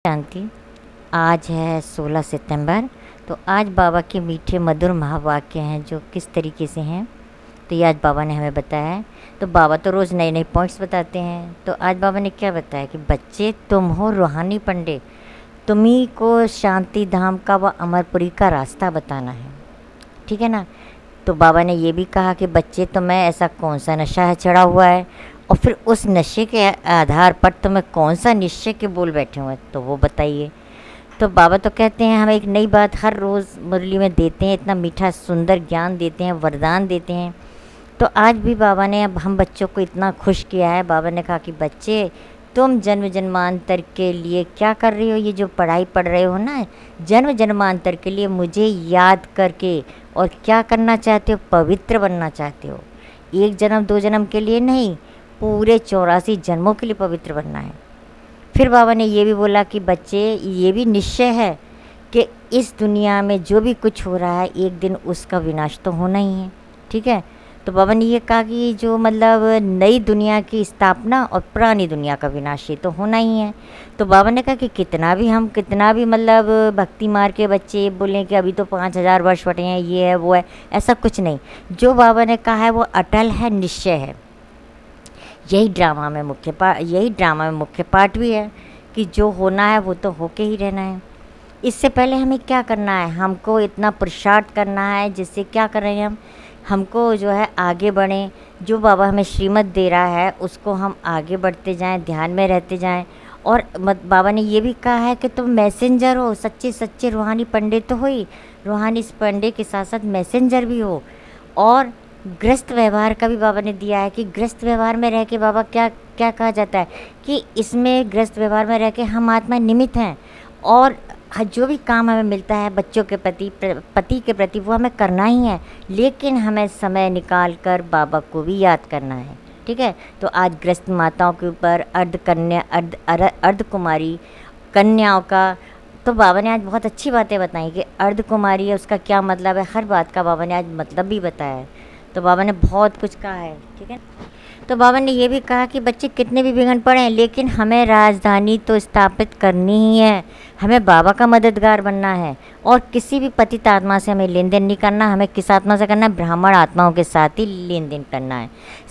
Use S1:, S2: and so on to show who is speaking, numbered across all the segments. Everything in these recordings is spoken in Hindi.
S1: शांति। आज है 16 सितंबर। तो आज बाबा के मीठे मधुर महावाक्य हैं जो किस तरीके से हैं, तो ये आज बाबा ने हमें बताया है। तो बाबा तो रोज़ नए नए पॉइंट्स बताते हैं। तो आज बाबा ने क्या बताया कि बच्चे तुम हो रूहानी पंडित, तुम्ही को शांति धाम का व अमरपुरी का रास्ता बताना है, ठीक है ना। तो बाबा ने ये भी कहा कि बच्चे तुम्हें ऐसा कौन सा नशा है चढ़ा हुआ है, और फिर उस नशे के आधार पर तुम्हें कौन सा निश्चय के बोल बैठे हुए हैं, तो वो बताइए। तो बाबा तो कहते हैं हमें एक नई बात हर रोज़ मुरली में देते हैं, इतना मीठा सुंदर ज्ञान देते हैं, वरदान देते हैं। तो आज भी बाबा ने अब हम बच्चों को इतना खुश किया है। बाबा ने कहा कि बच्चे तुम जन्म जन्मांतर के लिए क्या कर रहे हो, ये जो पढ़ाई पढ़ रहे हो ना, जन्म जन्मांतर के लिए मुझे याद करके और क्या करना चाहते हो, पवित्र बनना चाहते हो। एक जन्म दो जन्म के लिए नहीं, पूरे 84 जन्मों के लिए पवित्र बनना है। फिर बाबा ने ये भी बोला कि बच्चे ये भी निश्चय है कि इस दुनिया में जो भी कुछ हो रहा है एक दिन उसका विनाश तो होना ही है, ठीक है। तो बाबा ने ये कहा कि जो मतलब नई दुनिया की स्थापना और पुरानी दुनिया का विनाश ये तो होना ही है। तो बाबा ने कहा कि कितना भी मतलब भक्ति मार के बच्चे बोलें कि अभी तो 5000 वर्ष बटे हैं, ये है वो है, ऐसा कुछ नहीं। जो बाबा ने कहा है वो अटल है, निश्चय है। यही ड्रामा में मुख्य पार्ट भी है कि जो होना है वो तो होके ही रहना है। इससे पहले हमें क्या करना है, हमको इतना पुरुषार्थ करना है जिससे क्या कर रहे हैं हमको जो है आगे बढ़ें। जो बाबा हमें श्रीमत दे रहा है उसको हम आगे बढ़ते जाएं, ध्यान में रहते जाएं। और बाबा ने ये भी कहा है कि तुम मैसेंजर हो, सच्चे रूहानी पंडित तो हो ही, रूहानी पंडित के साथ साथ मैसेंजर भी हो। और गृहस्थ व्यवहार का भी बाबा ने दिया है कि गृहस्थ व्यवहार में रह के बाबा क्या क्या कहा जाता है कि इसमें गृहस्थ व्यवहार में रह के हम आत्मा निमित्त हैं, और जो भी काम हमें मिलता है बच्चों के प्रति, पति के प्रति, वो हमें करना ही है। लेकिन हमें समय निकाल कर बाबा को भी याद करना है, ठीक है। तो आज गृहस्थ माताओं के ऊपर अर्ध कुमारी कन्याओं का, तो बाबा ने आज बहुत अच्छी बातें बताई कि अर्ध कुमारी है उसका क्या मतलब है, हर बात का बाबा ने आज मतलब भी बताया है। तो बाबा ने बहुत कुछ कहा है, ठीक है। तो बाबा ने ये भी कहा कि बच्चे कितने भी विघ्न पड़े लेकिन हमें राजधानी तो स्थापित करनी ही है, हमें बाबा का मददगार बनना है। और किसी भी पतित आत्मा से हमें लेन देन नहीं करना। हमें किस आत्मा से करना है, ब्राह्मण आत्माओं के साथ ही लेन देन करना है।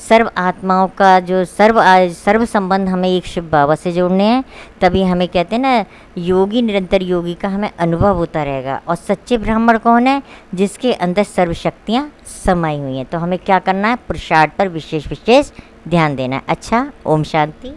S1: सर्व आत्माओं का जो सर्व संबंध हमें एक शिव बाबा से जोड़ने हैं, तभी हमें कहते हैं ना योगी निरंतर योगी का हमें अनुभव होता रहेगा। और सच्चे ब्राह्मण कौन है, जिसके अंदर सर्व शक्तियाँ समाई हुई हैं। तो हमें क्या करना है, पुरुषार्थ पर विशेष ध्यान देना है। अच्छा, ओम शांति।